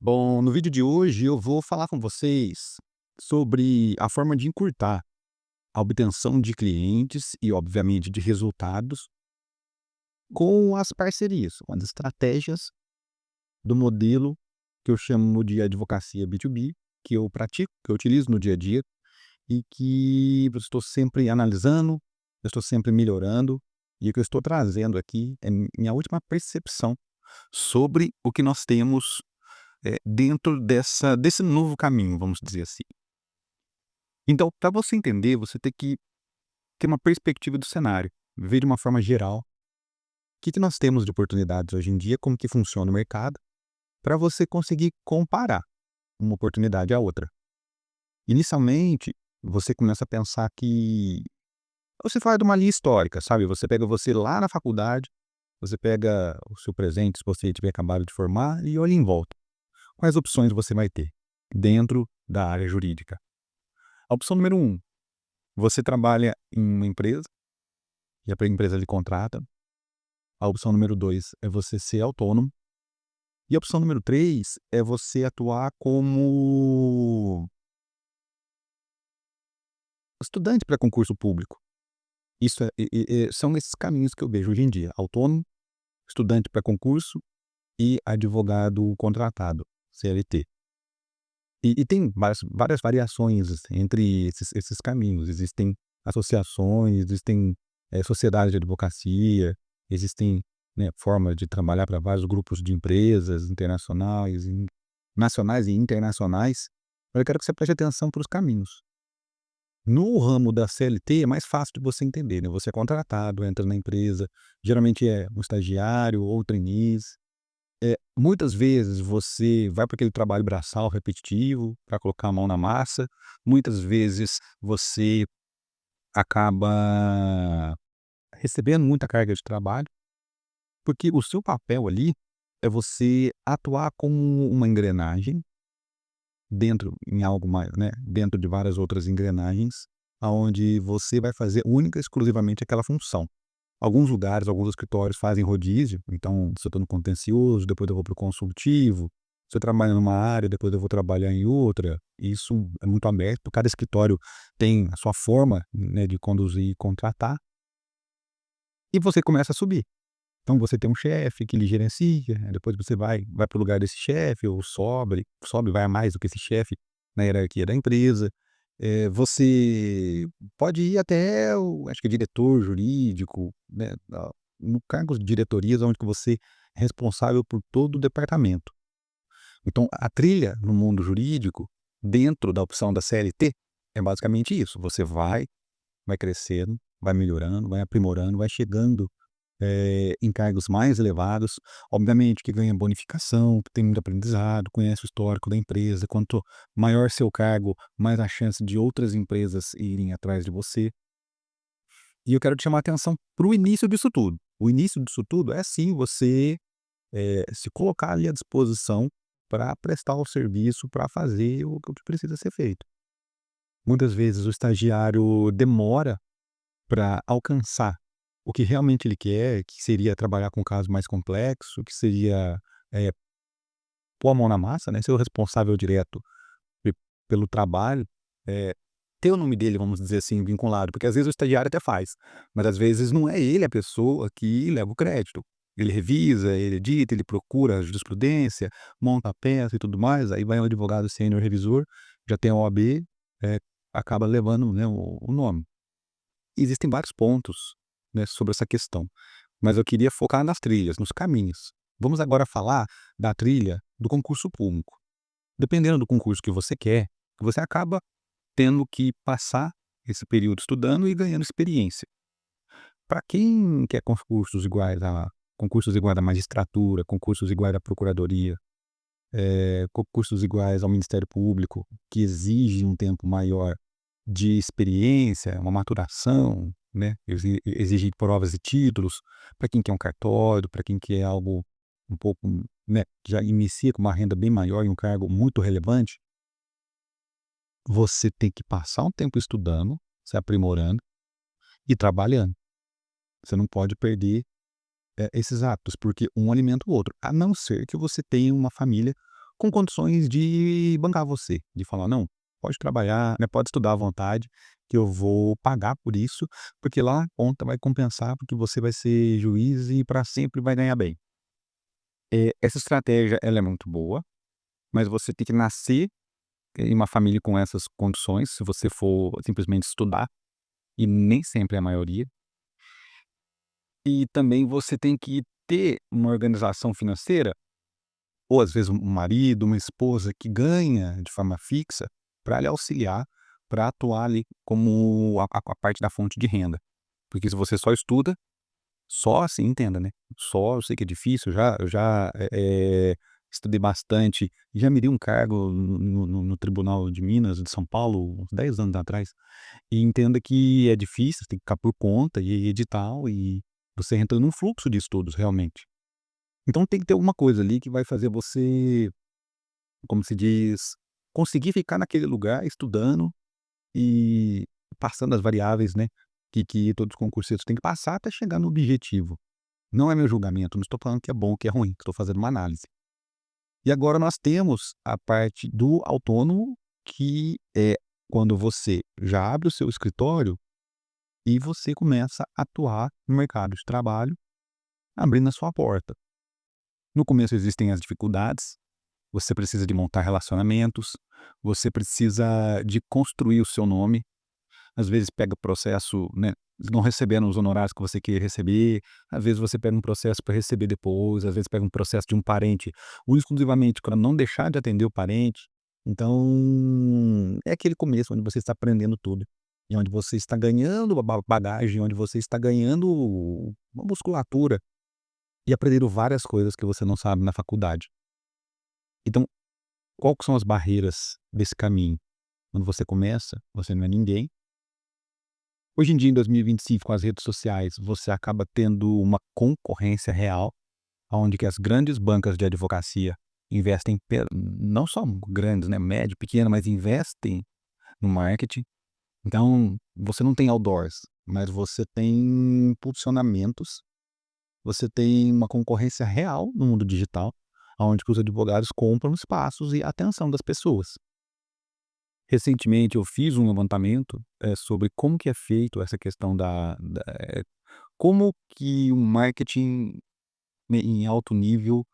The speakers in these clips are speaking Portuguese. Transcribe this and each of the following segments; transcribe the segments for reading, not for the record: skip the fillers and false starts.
Bom, no vídeo de hoje eu vou falar com vocês sobre a forma de encurtar a obtenção de clientes e, obviamente, de resultados com as parcerias, com as estratégias do modelo que eu chamo de advocacia B2B, que eu pratico, que eu utilizo no dia a dia e que eu estou sempre analisando, eu estou sempre melhorando e o que eu estou trazendo aqui é minha última percepção sobre o que nós temos dentro desse novo caminho, vamos dizer assim. Então, para você entender, você tem que ter uma perspectiva do cenário, ver de uma forma geral o que nós temos de oportunidades hoje em dia, como que funciona o mercado, para você conseguir comparar uma oportunidade à outra. Inicialmente, você começa a pensar que você faz de uma linha histórica, sabe? Você pega você lá na faculdade, você pega o seu presente, se você tiver acabado de formar, e olha em volta. Quais opções você vai ter dentro da área jurídica? A opção número um, você trabalha em uma empresa e a empresa lhe contrata. A opção número 2 é você ser autônomo. E a opção número 3 é você atuar como estudante para concurso público. Isso são esses caminhos que eu vejo hoje em dia: autônomo, estudante para concurso e advogado contratado, CLT. E tem várias variações entre esses caminhos. Existem associações, existem sociedades de advocacia, existem, né, formas de trabalhar para vários grupos de empresas internacionais, nacionais e internacionais. Mas eu quero que você preste atenção para os caminhos. No ramo da CLT é mais fácil de você entender, né? Você é contratado, entra na empresa, geralmente é um estagiário ou trainees. Muitas vezes você vai para aquele trabalho braçal repetitivo, para colocar a mão na massa, muitas vezes você acaba recebendo muita carga de trabalho, porque o seu papel ali é você atuar como uma engrenagem dentro em algo mais, né, dentro de várias outras engrenagens, aonde você vai fazer única e exclusivamente aquela função. Alguns lugares, alguns escritórios fazem rodízio, então se eu estou no contencioso, depois eu vou para o consultivo, se eu trabalho numa área, depois eu vou trabalhar em outra. Isso é muito aberto, cada escritório tem a sua forma, né, de conduzir e contratar, e você começa a subir. Então você tem um chefe que lhe gerencia, depois você vai para o lugar desse chefe ou sobe, vai a mais do que esse chefe na hierarquia da empresa. Você pode ir até o acho que diretor jurídico, né, no cargos de diretorias onde que você é responsável por todo o departamento. Então a trilha no mundo jurídico, dentro da opção da CLT, é basicamente isso: você vai crescendo, vai melhorando, vai aprimorando, vai chegando em cargos mais elevados, obviamente que ganha bonificação, tem muito aprendizado, conhece o histórico da empresa. Quanto maior seu cargo, mais a chance de outras empresas irem atrás de você. E eu quero te chamar a atenção para o início disso tudo. O início disso tudo é sim você se colocar ali à disposição para prestar o serviço, para fazer o que precisa ser feito. Muitas vezes o estagiário demora para alcançar o que realmente ele quer, que seria trabalhar com um caso mais complexo, que seria, eh, pôr a mão na massa, né, ser o responsável direto pe pelo trabalho, eh, ter o nome dele, vamos dizer assim, vinculado, porque às vezes o estagiário até faz, mas às vezes não é ele a pessoa que leva o crédito. Ele revisa, ele edita, ele procura a jurisprudência, monta a peça e tudo mais, aí vai o advogado sênior revisor, já tem a OAB, eh, acaba levando, né, o nome. Existem vários pontos, né, sobre essa questão, mas eu queria focar nas trilhas, nos caminhos. Vamos agora falar da trilha do concurso público. Dependendo do concurso que você quer, você acaba tendo que passar esse período estudando e ganhando experiência. Para quem quer concursos iguais à magistratura, concursos iguais à procuradoria, concursos iguais ao Ministério Público, que exigem um tempo maior de experiência, uma maturação, né, exigir provas e títulos, para quem quer um cartório, para quem quer algo um pouco, né, já inicia com uma renda bem maior e um cargo muito relevante, você tem que passar um tempo estudando, se aprimorando e trabalhando. Você não pode perder, esses hábitos, porque um alimenta o outro, a não ser que você tenha uma família com condições de bancar você, de falar: "Não, pode trabalhar, né, pode estudar à vontade, que eu vou pagar por isso, porque lá a conta vai compensar, porque você vai ser juiz e para sempre vai ganhar bem". Essa estratégia ela é muito boa, mas você tem que nascer em uma família com essas condições, se você for simplesmente estudar, e nem sempre é a maioria. E também você tem que ter uma organização financeira, ou às vezes um marido, uma esposa que ganha de forma fixa, para lhe auxiliar, para atuar ali como a parte da fonte de renda. Porque se você só estuda, só assim, entenda, né, só eu sei que é difícil, estudei bastante, já me dei um cargo no Tribunal de Minas de São Paulo, uns 10 anos atrás, e entenda que é difícil, você tem que ficar por conta e edital, e você entra num fluxo de estudos realmente. Então tem que ter alguma coisa ali que vai fazer você, como se diz, conseguir ficar naquele lugar estudando e passando as variáveis, né, que todos os concurseiros têm que passar até chegar no objetivo. Não é meu julgamento, não estou falando que é bom, que é ruim, estou fazendo uma análise. E agora nós temos a parte do autônomo, que é quando você já abre o seu escritório e você começa a atuar no mercado de trabalho, abrindo a sua porta. No começo existem as dificuldades, você precisa de montar relacionamentos, você precisa de construir o seu nome. Às vezes pega processo, né, não recebendo os honorários que você queria receber, às vezes você pega um processo para receber depois, às vezes pega um processo de um parente, único exclusivamente para não deixar de atender o parente. Então, é aquele começo onde você está aprendendo tudo, e onde você está ganhando uma bagagem, onde você está ganhando uma musculatura e aprendendo várias coisas que você não sabe na faculdade. Então, qual que são as barreiras desse caminho? Quando você começa, você não é ninguém. Hoje em dia, em 2025, com as redes sociais, você acaba tendo uma concorrência real, onde que as grandes bancas de advocacia investem, não só grandes, né, médio, pequeno, mas investem no marketing. Então, você não tem outdoors, mas você tem impulsionamentos, você tem uma concorrência real no mundo digital, onde que os advogados compram espaços e a atenção das pessoas. Recentemente eu fiz um levantamento, sobre como que é feito essa questão como que o marketing, né, em alto nível,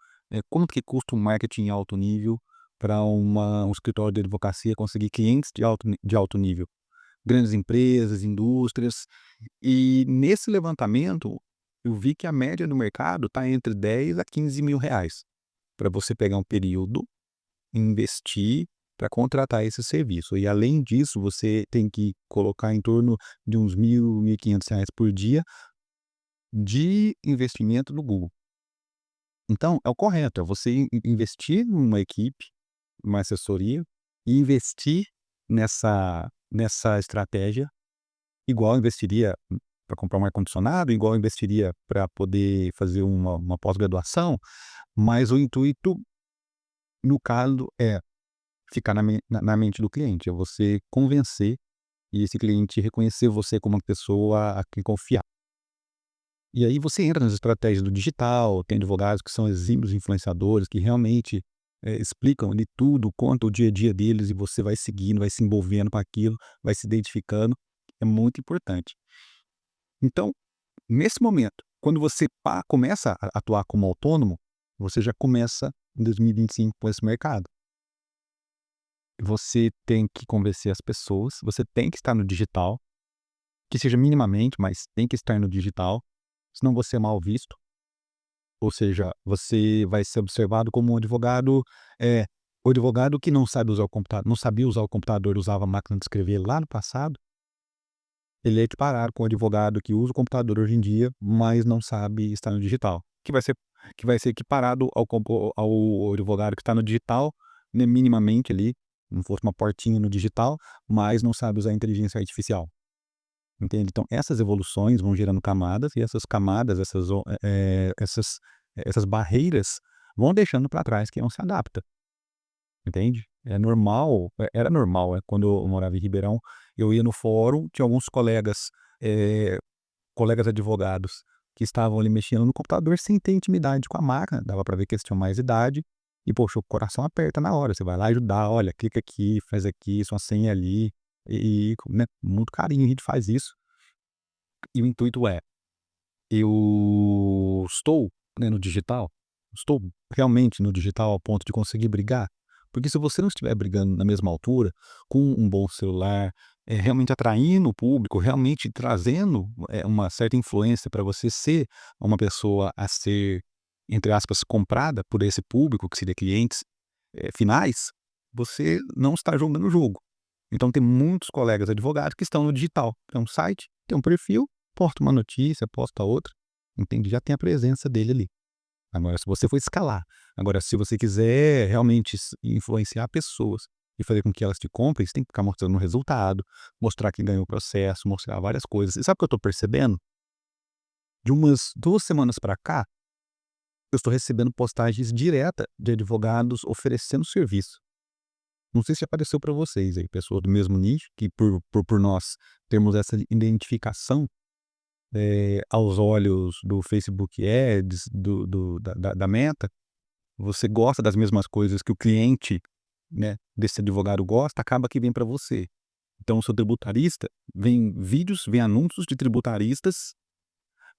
como que custa um marketing em alto nível para um escritório de advocacia conseguir clientes de alto nível, grandes empresas, indústrias. E nesse levantamento, eu vi que a média do mercado está entre 10 a 15 mil reais, para você pegar um período, investir para contratar esse serviço. E além disso, você tem que colocar em torno de uns R$ 1.000, R$ 1.500 por dia de investimento no Google. Então, é o correto, é você investir numa equipe, numa assessoria, e investir nessa estratégia, igual investiria para comprar um ar-condicionado, igual investiria para poder fazer uma pós-graduação, mas o intuito, no caso, é ficar na mente do cliente, é você convencer e esse cliente reconhecer você como uma pessoa a quem confiar. E aí você entra nas estratégias do digital, tem advogados que são exímios influenciadores, que realmente, explicam ali tudo, conta o dia a dia deles, e você vai seguindo, vai se envolvendo com aquilo, vai se identificando, é muito importante. Então, nesse momento, quando você começa a atuar como autônomo, você já começa em 2025 com esse mercado. Você tem que convencer as pessoas, você tem que estar no digital, que seja minimamente, mas tem que estar no digital, senão você é mal visto. Ou seja, você vai ser observado como um advogado, o advogado que não sabe usar o computador, não sabia usar o computador, usava a máquina de escrever lá no passado, ele é equiparado com o advogado que usa o computador hoje em dia, mas não sabe estar no digital, que vai ser equiparado ao advogado que está no digital, né, minimamente ali, como fosse uma portinha no digital, mas não sabe usar a inteligência artificial, entende? Então essas evoluções vão gerando camadas, e essas camadas, essas barreiras vão deixando para trás quem não se adapta, entende? É normal, era normal, quando eu morava em Ribeirão, eu ia no fórum, tinha alguns colegas advogados que estavam ali mexendo no computador sem ter intimidade com a máquina, dava para ver que eles tinham mais idade, e poxa, o coração aperta na hora, você vai lá ajudar, olha, clica aqui, faz aqui, sua senha ali, né, com muito carinho a gente faz isso, e o intuito é, eu estou, né, no digital, estou realmente no digital ao ponto de conseguir brigar? Porque se você não estiver brigando na mesma altura, com um bom celular, realmente atraindo o público, realmente trazendo, uma certa influência para você ser uma pessoa a ser, entre aspas, "comprada" por esse público, que seria clientes, finais, você não está jogando o jogo. Então tem muitos colegas advogados que estão no digital. Tem um site, tem um perfil, posta uma notícia, posta outra, entende? Já tem a presença dele ali. Agora se você for escalar, agora se você quiser realmente influenciar pessoas e fazer com que elas te comprem, você tem que ficar mostrando o resultado, mostrar que ganhou o processo, mostrar várias coisas. E sabe o que eu estou percebendo? De umas 2 semanas para cá, eu estou recebendo postagens direta de advogados oferecendo serviço. Não sei se apareceu para vocês aí, pessoas do mesmo nicho, que por nós termos essa identificação, aos olhos do Facebook Ads, da Meta, você gosta das mesmas coisas que o cliente, né, desse advogado gosta, acaba que vem para você. Então, eu sou tributarista, vem vídeos, vem anúncios de tributaristas,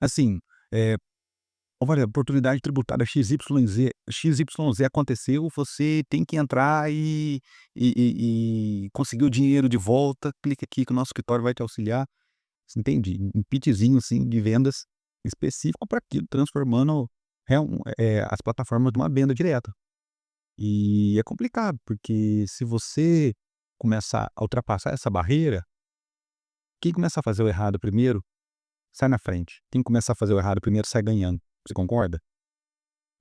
assim, eh, "Olha, oportunidade tributária XYZ aconteceu, você tem que entrar e conseguir o dinheiro de volta, clique aqui que o nosso escritório vai te auxiliar". Você entende? Um pitchzinho, assim, de vendas específico para aquilo, transformando as plataformas numa venda direta. E é complicado, porque se você começar a ultrapassar essa barreira, quem começar a fazer o errado primeiro, sai na frente. Quem começar a fazer o errado primeiro, sai ganhando. Você concorda?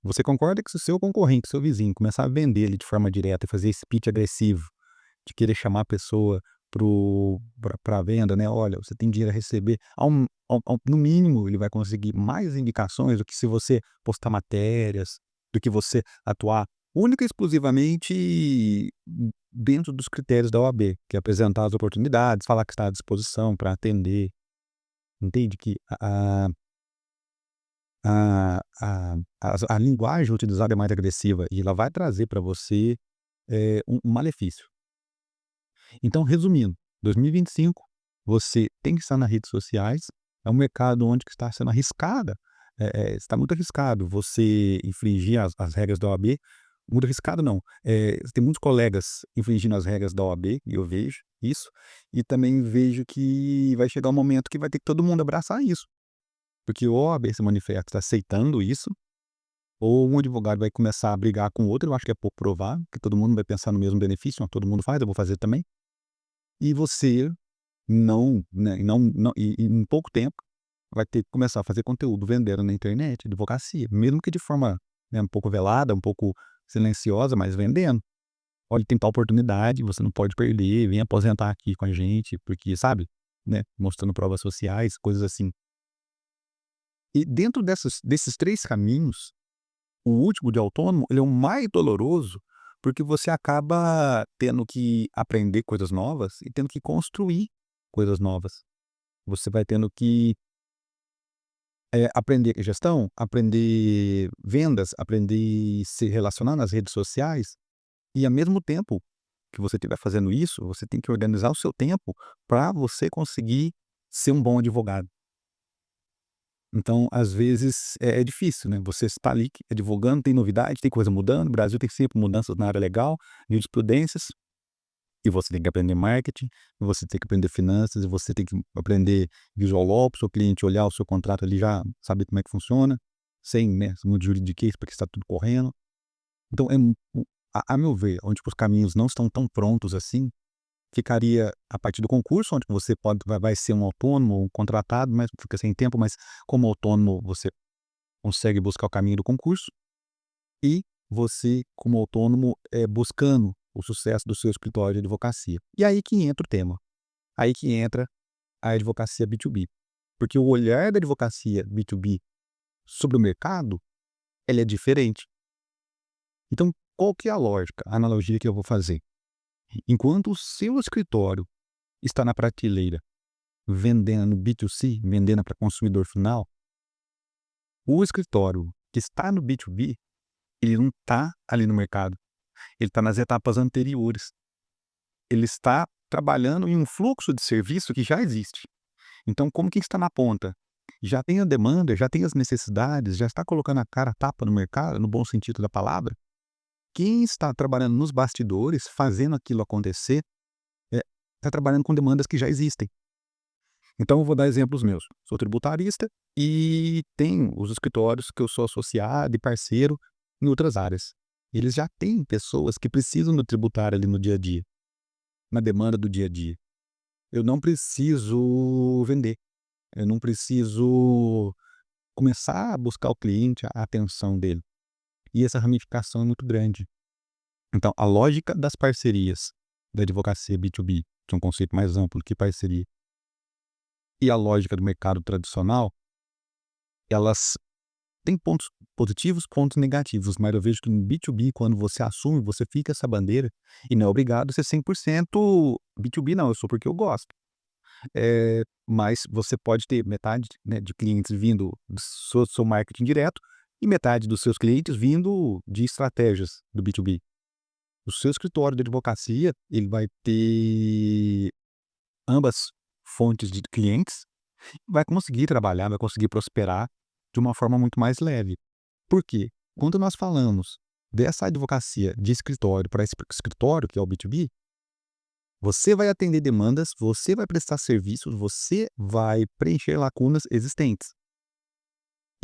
Você concorda que se o seu concorrente, seu vizinho, começar a vender ele de forma direta e fazer esse pitch agressivo, de querer chamar a pessoa para a venda, né? Olha, você tem dinheiro a receber. No mínimo, ele vai conseguir mais indicações do que se você postar matérias, do que você atuar única e exclusivamente dentro dos critérios da OAB, que é apresentar as oportunidades, falar que está à disposição para atender. Entende que a linguagem utilizada é mais agressiva e ela vai trazer para você, um malefício. Então, resumindo, 2025, você tem que estar nas redes sociais, é um mercado onde que está sendo arriscada, está muito arriscado você infringir as regras da OAB, muito arriscado não, tem muitos colegas infringindo as regras da OAB, e eu vejo isso, e também vejo que vai chegar um momento que vai ter que todo mundo abraçar isso, porque ou a OAB se manifesta aceitando isso, ou um advogado vai começar a brigar com o outro, eu acho que é pouco provável, que todo mundo vai pensar no mesmo benefício, "Ó, todo mundo faz, eu vou fazer também", e você não, né, e em pouco tempo vai ter que começar a fazer conteúdo vendendo na internet, advocacia, mesmo que de forma, né, um pouco velada, um pouco silenciosa, mas vendendo. "Olha, tem tal oportunidade, você não pode perder, vem aposentar aqui com a gente", porque, sabe, né, mostrando provas sociais, coisas assim. E dentro desses 3 caminhos, o último de autônomo, ele é o mais doloroso, porque você acaba tendo que aprender coisas novas e tendo que construir coisas novas. Você vai tendo que, aprender gestão, aprender vendas, aprender se relacionar nas redes sociais e, ao mesmo tempo que você estiver fazendo isso, você tem que organizar o seu tempo para você conseguir ser um bom advogado. Então, às vezes, é difícil, né, você está ali advogando, tem novidade, tem coisa mudando, o Brasil tem sempre mudanças na área legal, jurisprudências, e você tem que aprender marketing, e você tem que aprender finanças, e você tem que aprender visual law, para o seu cliente olhar o seu contrato ali já saber como é que funciona, sem, né, muito juridiquês, porque está tudo correndo. Então é mu a meu ver, onde os caminhos não estão tão prontos assim, ficaria a partir do concurso, onde você vai ser um autônomo, um contratado, mas fica sem tempo, mas como autônomo você consegue buscar o caminho do concurso, e você, como autônomo, buscando o sucesso do seu escritório de advocacia. E aí que entra o tema, aí que entra a advocacia B2B. Porque o olhar da advocacia B2B sobre o mercado, ele é diferente. Então, qual que é a lógica, a analogia que eu vou fazer? Enquanto o seu escritório está na prateleira vendendo B2C, vendendo para consumidor final, o escritório que está no B2B, ele não está ali no mercado, ele está nas etapas anteriores. Ele está trabalhando em um fluxo de serviço que já existe. Então, como quem está na ponta já tem a demanda, já tem as necessidades, já está colocando a cara a tapa no mercado, no bom sentido da palavra, quem está trabalhando nos bastidores, fazendo aquilo acontecer, está trabalhando com demandas que já existem. Então, eu vou dar exemplos meus. Sou tributarista e tenho os escritórios que eu sou associado e parceiro em outras áreas. Eles já têm pessoas que precisam do tributário ali no dia a dia, na demanda do dia a dia. Eu não preciso vender, eu não preciso começar a buscar o cliente, a atenção dele. E essa ramificação é muito grande. Então, a lógica das parcerias da advocacia B2B, que é um conceito mais amplo que parceria, e a lógica do mercado tradicional, elas têm pontos positivos, pontos negativos, mas eu vejo que no B2B, quando você assume, você fica essa bandeira e não é obrigado a ser 100% B2B não, eu sou porque eu gosto. Mas você pode ter metade, né, de clientes vindo do seu marketing direto e metade dos seus clientes vindo de estratégias do B2B. O seu escritório de advocacia, ele vai ter ambas fontes de clientes, vai conseguir trabalhar, vai conseguir prosperar de uma forma muito mais leve. Por quê? Quando nós falamos dessa advocacia de escritório para escritório, que é o B2B, você vai atender demandas, você vai prestar serviços, você vai preencher lacunas existentes.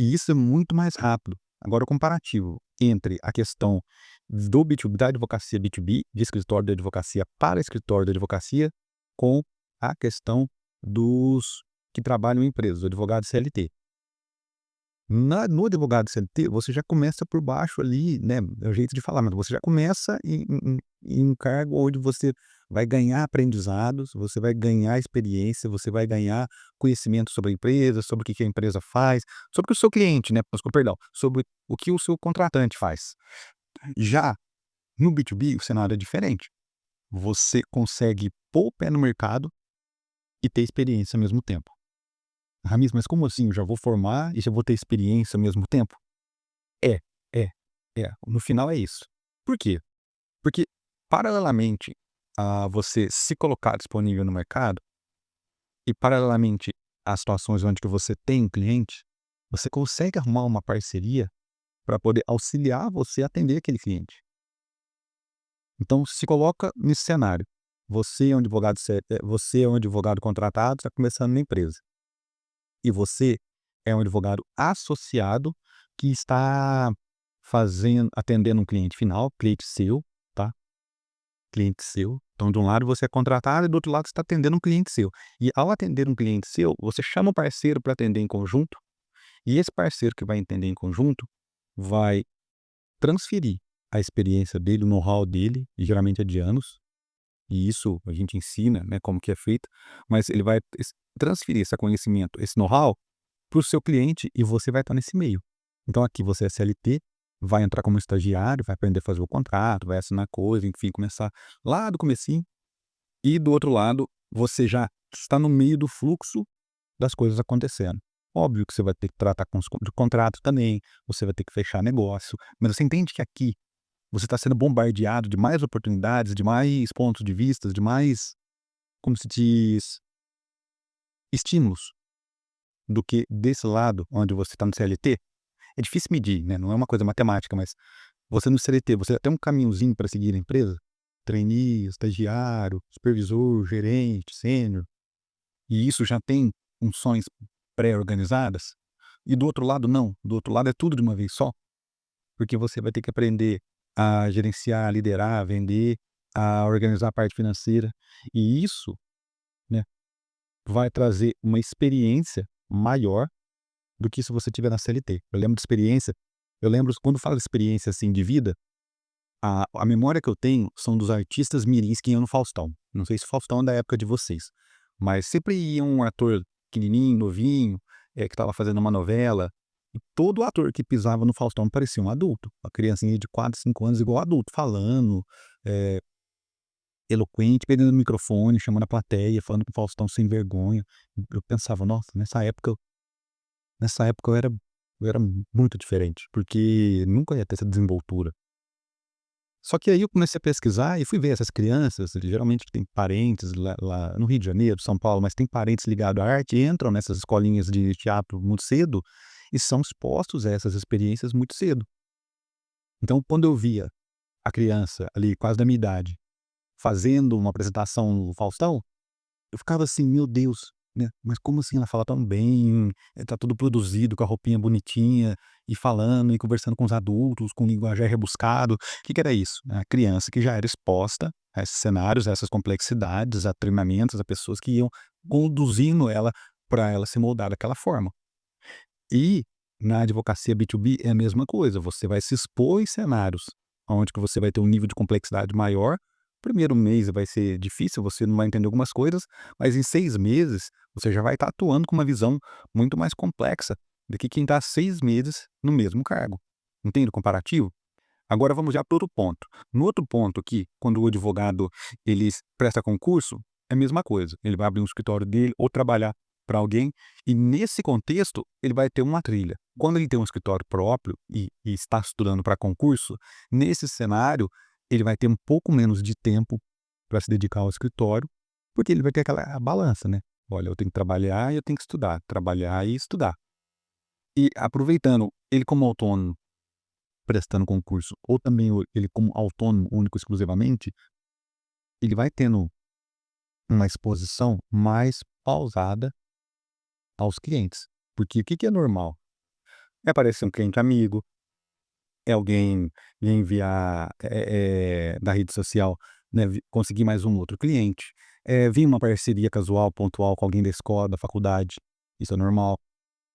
E isso é muito mais rápido. Agora, o comparativo entre a questão do B2B, da advocacia B2B, de escritório de advocacia para escritório de advocacia, com a questão dos que trabalham em empresas, o advogado CLT. No advogado CLT, você já começa por baixo ali, né, é o jeito de falar, mas você já começa em um cargo onde você vai ganhar aprendizados, você vai ganhar experiência, você vai ganhar conhecimento sobre a empresa, sobre o que a empresa faz, sobre o seu cliente, né, perdão, sobre o que o seu contratante faz. Já no B2B, o cenário é diferente. Você consegue pôr o pé no mercado e ter experiência ao mesmo tempo. Ramis, mas como assim? Eu já vou formar e já vou ter experiência ao mesmo tempo? É, é, no final é isso. Por quê? Porque paralelamente a você se colocar disponível no mercado e paralelamente às situações onde que você tem um cliente, você consegue arrumar uma parceria para poder auxiliar você a atender aquele cliente. Então se coloca nesse cenário. Você é um advogado contratado, está começando na empresa. E você é um advogado associado que está atendendo um cliente final, cliente seu, tá? Cliente seu. Então, de um lado você é contratado e do outro lado você está atendendo um cliente seu. E ao atender um cliente seu, você chama o parceiro para atender em conjunto, e esse parceiro que vai entender em conjunto vai transferir a experiência dele, o know-how dele, e geralmente é de anos, e isso a gente ensina, né, como que é feito, mas ele vai transferir esse conhecimento, esse know-how para o seu cliente e você vai estar nesse meio. Então aqui você é CLT, vai entrar como estagiário, vai aprender a fazer o contrato, vai assinar coisa, enfim, começar lá do comecinho. E do outro lado, você já está no meio do fluxo das coisas acontecendo. Óbvio que você vai ter que tratar com de contrato também, você vai ter que fechar negócio, mas você entende que aqui você está sendo bombardeado de mais oportunidades, de mais pontos de vista, de mais, como se diz, estímulos, do que desse lado onde você está no CLT. É difícil medir, né, não é uma coisa matemática, mas você no CLT, você tem um caminhozinho para seguir na empresa? Trainee, estagiário, supervisor, gerente, sênior, e isso já tem funções pré-organizadas? E do outro lado não, do outro lado é tudo de uma vez só, porque você vai ter que aprender a gerenciar, a liderar, a vender, a organizar a parte financeira, e isso, né, vai trazer uma experiência maior do que se você tiver na CLT. Eu lembro quando falo de experiência, assim, de vida, a memória que eu tenho são dos artistas mirins que iam no Faustão. Não sei se o Faustão é da época de vocês, mas sempre ia um ator pequenininho, novinho, que estava fazendo uma novela, e todo ator que pisava no Faustão parecia um adulto, uma criancinha de 4, 5 anos igual adulto, falando, eh, eloquente, pegando o microfone, chamando a plateia, falando com o Faustão sem vergonha. Eu pensava: "Nossa, nessa época eu era eu era muito diferente, porque nunca ia ter essa desenvoltura. Só que aí eu comecei a pesquisar e fui ver essas crianças, eles geralmente têm parentes lá no Rio de Janeiro, São Paulo, mas tem parentes ligados à arte, entram nessas escolinhas de teatro muito cedo e são expostos a essas experiências muito cedo. Então, quando eu via a criança ali, quase da minha idade, fazendo uma apresentação no Faustão, eu ficava assim: "Meu Deus, né, mas como assim ela fala tão bem, tá tudo produzido com a roupinha bonitinha, e falando e conversando com os adultos, com linguajar rebuscado". O que que era isso? A criança que já era exposta a esses cenários, a essas complexidades, a treinamentos, a pessoas que iam conduzindo ela para ela se moldar daquela forma. E na advocacia B2B é a mesma coisa, você vai se expor em cenários onde que você vai ter um nível de complexidade maior. Primeiro mês vai ser difícil, você não vai entender algumas coisas, mas em 6 meses você já vai estar atuando com uma visão muito mais complexa do que quem está 6 meses no mesmo cargo. Entende o comparativo? Agora vamos já para outro ponto. No outro ponto aqui, quando o advogado ele presta concurso, é a mesma coisa. Ele vai abrir um escritório dele ou trabalhar para alguém e nesse contexto ele vai ter uma trilha. Quando ele tem um escritório próprio e está estudando para concurso, nesse cenário ele vai ter um pouco menos de tempo para se dedicar ao escritório, porque ele vai ter aquela balança, né? Olha, eu tenho que trabalhar e eu tenho que estudar, trabalhar e estudar. E aproveitando, ele como autônomo, prestando concurso, ou também ele como autônomo, único exclusivamente, ele vai tendo uma exposição mais pausada aos clientes. Porque o que que é normal? É aparecer um cliente amigo, é alguém lhe enviar, da rede social, né, conseguir mais um outro cliente, vir uma parceria casual, pontual com alguém da escola, da faculdade, isso é normal.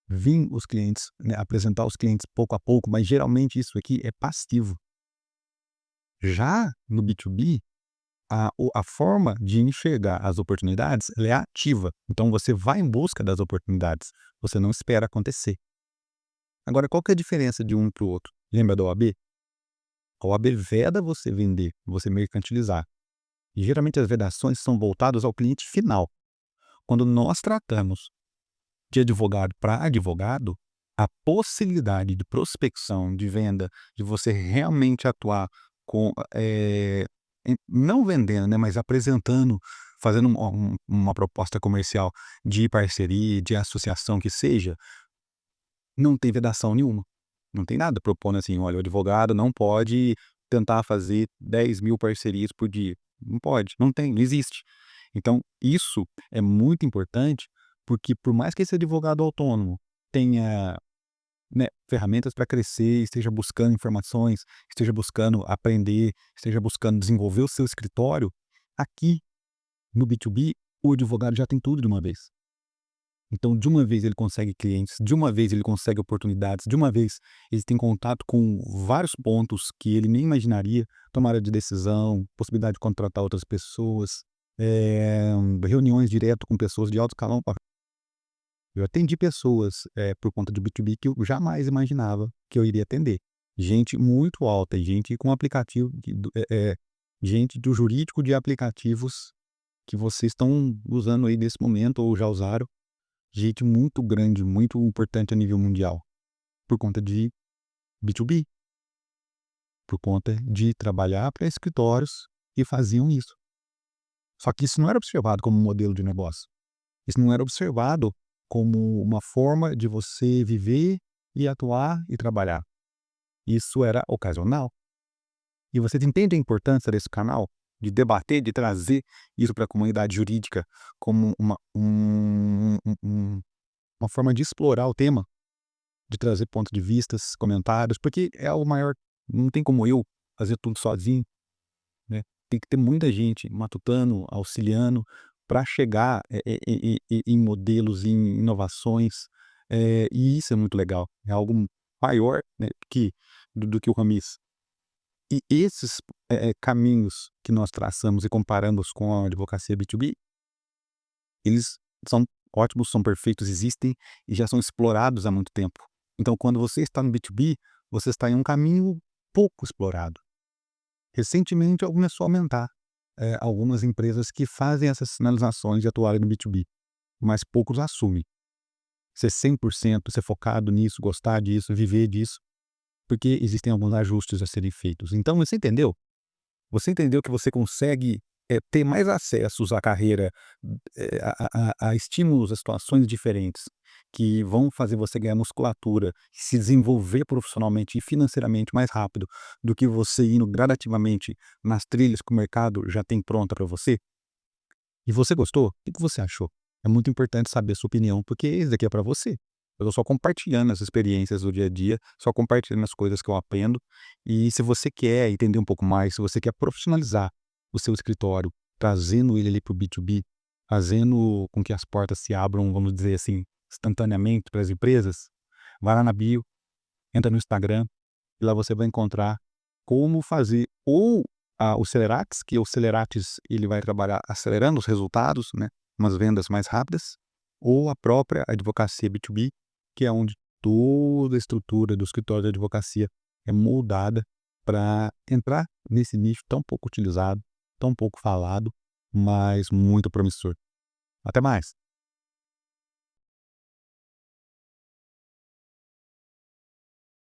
Vir os clientes, né, apresentar os clientes pouco a pouco, mas geralmente isso aqui é passivo. Já no B2B, a forma de enxergar as oportunidades, ela é ativa. Então você vai em busca das oportunidades, você não espera acontecer. Agora qual que é a diferença de um para o outro? Lembra da OAB? A OAB veda você vender, você mercantilizar. E geralmente as vedações são voltadas ao cliente final. Quando nós tratamos de advogado para advogado, a possibilidade de prospecção, de venda, de você realmente atuar com, não vendendo, né, mas apresentando, fazendo uma proposta comercial de parceria, de associação que seja, não tem vedação nenhuma. Não tem nada propondo assim: "Olha, o advogado não pode tentar fazer 10.000 parcerias por dia". Não pode, não tem, não existe. Então isso é muito importante, porque por mais que esse advogado autônomo tenha, né, ferramentas para crescer, esteja buscando informações, esteja buscando aprender, esteja buscando desenvolver o seu escritório, aqui no B2B o advogado já tem tudo de uma vez. Então, de uma vez ele consegue clientes, de uma vez ele consegue oportunidades, de uma vez ele tem contato com vários pontos que ele nem imaginaria, tomada de decisão, possibilidade de contratar outras pessoas, reuniões direto com pessoas de alto escalão. Eu atendi pessoas, por conta do B2B que eu jamais imaginava que eu iria atender. Gente muito alta, gente com aplicativo gente do jurídico de aplicativos que vocês estão usando aí nesse momento ou já usaram. Gente muito grande, muito importante a nível mundial, por conta de B2B, por conta de trabalhar para escritórios que faziam isso. Só que isso não era observado como um modelo de negócio. Isso não era observado como uma forma de você viver e atuar e trabalhar. Isso era ocasional. E você entende a importância desse canal? De debater, de trazer isso para a comunidade jurídica como uma forma de explorar o tema? De trazer pontos de vistas, comentários, porque é o maior, não tem como eu fazer tudo sozinho, né. Tem que ter muita gente matutando, auxiliando, para chegar, em modelos, em inovações, e isso é muito legal. É algo maior, né, que do que o Ramis. E esses, caminhos que nós traçamos e comparamos com a advocacia B2B, eles são ótimos, são perfeitos, existem e já são explorados há muito tempo. Então, quando você está no B2B, você está em um caminho pouco explorado. Recentemente, começou a aumentar, algumas empresas que fazem essas sinalizações de atuarem no B2B, mas poucos assumem. ser 100%, ser focado nisso, gostar disso, viver disso, porque existem alguns ajustes a serem feitos. Então você entendeu? Você entendeu que você consegue, ter mais acessos à carreira, a estímulos, a situações diferentes, que vão fazer você ganhar musculatura, se desenvolver profissionalmente e financeiramente mais rápido, do que você indo gradativamente nas trilhas que o mercado já tem pronta para você? E você gostou? O que você achou? É muito importante saber a sua opinião, porque isso daqui é para você. Eu tô só compartilhando as experiências do dia a dia, só compartilhando as coisas que eu aprendo. E se você quer entender um pouco mais, se você quer profissionalizar o seu escritório, trazendo ele ali para o B2B, fazendo com que as portas se abram, vamos dizer assim, instantaneamente para as empresas, vai lá na bio, entra no Instagram, e lá você vai encontrar como fazer ou o Celerax, que o Celeratis ele vai trabalhar acelerando os resultados, né, umas vendas mais rápidas, ou a própria advocacia B2B, que é onde toda a estrutura do escritório de advocacia é moldada para entrar nesse nicho tão pouco utilizado, tão pouco falado, mas muito promissor. Até mais.